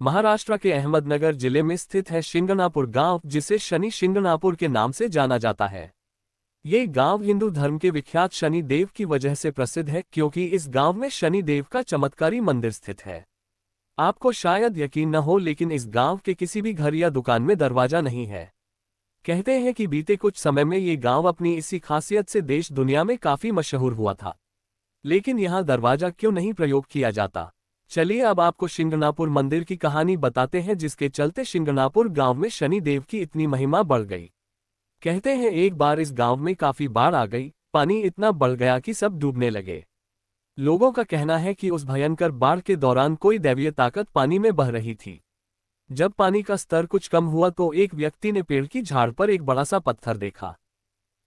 महाराष्ट्र के अहमदनगर जिले में स्थित है शिंगणापुर गांव, जिसे शनि शिंगणापुर के नाम से जाना जाता है। ये गांव हिंदू धर्म के विख्यात शनि देव की वजह से प्रसिद्ध है, क्योंकि इस गांव में शनि देव का चमत्कारी मंदिर स्थित है। आपको शायद यकीन न हो, लेकिन इस गांव के किसी भी घर या दुकान में दरवाजा नहीं है। कहते हैं कि बीते कुछ समय में ये गांव अपनी इसी खासियत से देश दुनिया में काफी मशहूर हुआ था। लेकिन यहाँ दरवाजा क्यों नहीं प्रयोग किया जाता? चलिए अब आपको शिंगणापुर मंदिर की कहानी बताते हैं, जिसके चलते शिंगणापुर गांव में शनि देव की इतनी महिमा बढ़ गई। कहते हैं एक बार इस गांव में काफी बाढ़ आ गई, पानी इतना बढ़ गया कि सब डूबने लगे। लोगों का कहना है कि उस भयंकर बाढ़ के दौरान कोई दैवीय ताकत पानी में बह रही थी। जब पानी का स्तर कुछ कम हुआ तो एक व्यक्ति ने पेड़ की झाड़ पर एक बड़ा सा पत्थर देखा।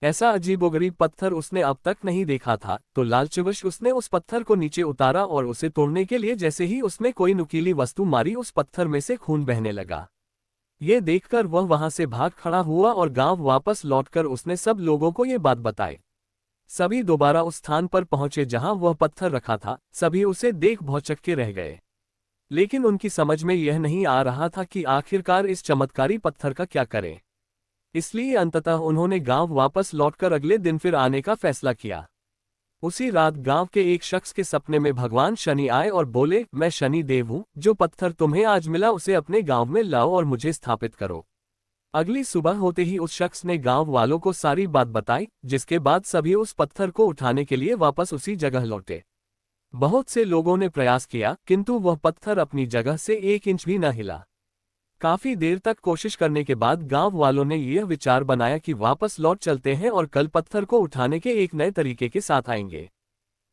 ऐसा अजीबोगरीब पत्थर उसने अब तक नहीं देखा था, तो लालचवश उसने उस पत्थर को नीचे उतारा और उसे तोड़ने के लिए जैसे ही उसने कोई नुकीली वस्तु मारी, उस पत्थर में से खून बहने लगा। ये देखकर वह वहां से भाग खड़ा हुआ और गांव वापस लौटकर उसने सब लोगों को ये बात बताई। सभी दोबारा उस स्थान पर पहुंचे जहां वह पत्थर रखा था। सभी उसे देख भौचक्के रह गए, लेकिन उनकी समझ में यह नहीं आ रहा था कि आखिरकार इस चमत्कारी पत्थर का क्या करें। इसलिए अंततः उन्होंने गांव वापस लौटकर अगले दिन फिर आने का फैसला किया। उसी रात गांव के एक शख्स के सपने में भगवान शनि आए और बोले, मैं शनि देव हूं, जो पत्थर तुम्हें आज मिला उसे अपने गांव में लाओ और मुझे स्थापित करो। अगली सुबह होते ही उस शख्स ने गांव वालों को सारी बात बताई, जिसके बाद सभी उस पत्थर को उठाने के लिए वापस उसी जगह लौटे। बहुत से लोगों ने प्रयास किया, किंतु वह पत्थर अपनी जगह से 1 इंच भी न हिला। काफी देर तक कोशिश करने के बाद गांव वालों ने यह विचार बनाया कि वापस लौट चलते हैं और कल पत्थर को उठाने के एक नए तरीके के साथ आएंगे।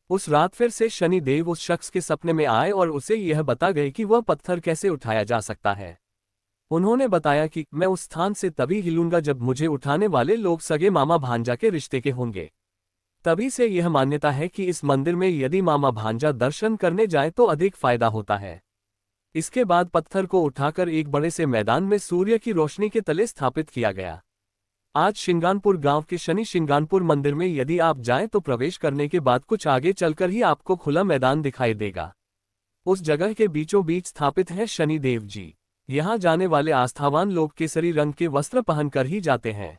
उस रात फिर से शनि देव उस शख्स के सपने में आए और उसे यह बता गए कि वह पत्थर कैसे उठाया जा सकता है। उन्होंने बताया कि मैं उस स्थान से तभी हिलूंगा जब मुझे उठाने वाले लोग सगे मामा भांजा के रिश्ते के होंगे। तभी से यह मान्यता है कि इस मंदिर में यदि मामा भांजा दर्शन करने जाए तो अधिक फायदा होता है। इसके बाद पत्थर को उठाकर एक बड़े से मैदान में सूर्य की रोशनी के तले स्थापित किया गया। आज शिंगणापुर गांव के शनि शिंगणापुर मंदिर में यदि आप जाएं तो प्रवेश करने के बाद कुछ आगे चलकर ही आपको खुला मैदान दिखाई देगा। उस जगह के बीचों बीच स्थापित है शनि देव जी। यहां जाने वाले आस्थावान लोग केसरी रंग के वस्त्र पहनकर ही जाते हैं।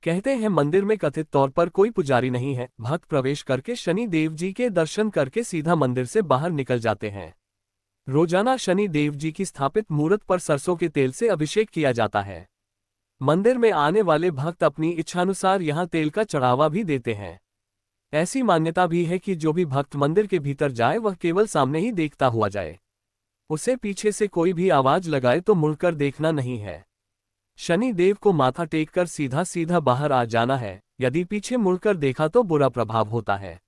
कहते हैं मंदिर में कथित तौर पर कोई पुजारी नहीं है। भक्त प्रवेश करके शनि देव जी के दर्शन करके सीधा मंदिर से बाहर निकल जाते हैं। रोजाना शनि देव जी की स्थापित मूर्त पर सरसों के तेल से अभिषेक किया जाता है। मंदिर में आने वाले भक्त अपनी इच्छानुसार यहां तेल का चढ़ावा भी देते हैं। ऐसी मान्यता भी है कि जो भी भक्त मंदिर के भीतर जाए वह केवल सामने ही देखता हुआ जाए। उसे पीछे से कोई भी आवाज लगाए तो मुड़कर देखना नहीं है। शनि देव को माथा टेककर सीधा सीधा बाहर आ जाना है। यदि पीछे मुड़कर देखा तो बुरा प्रभाव होता है।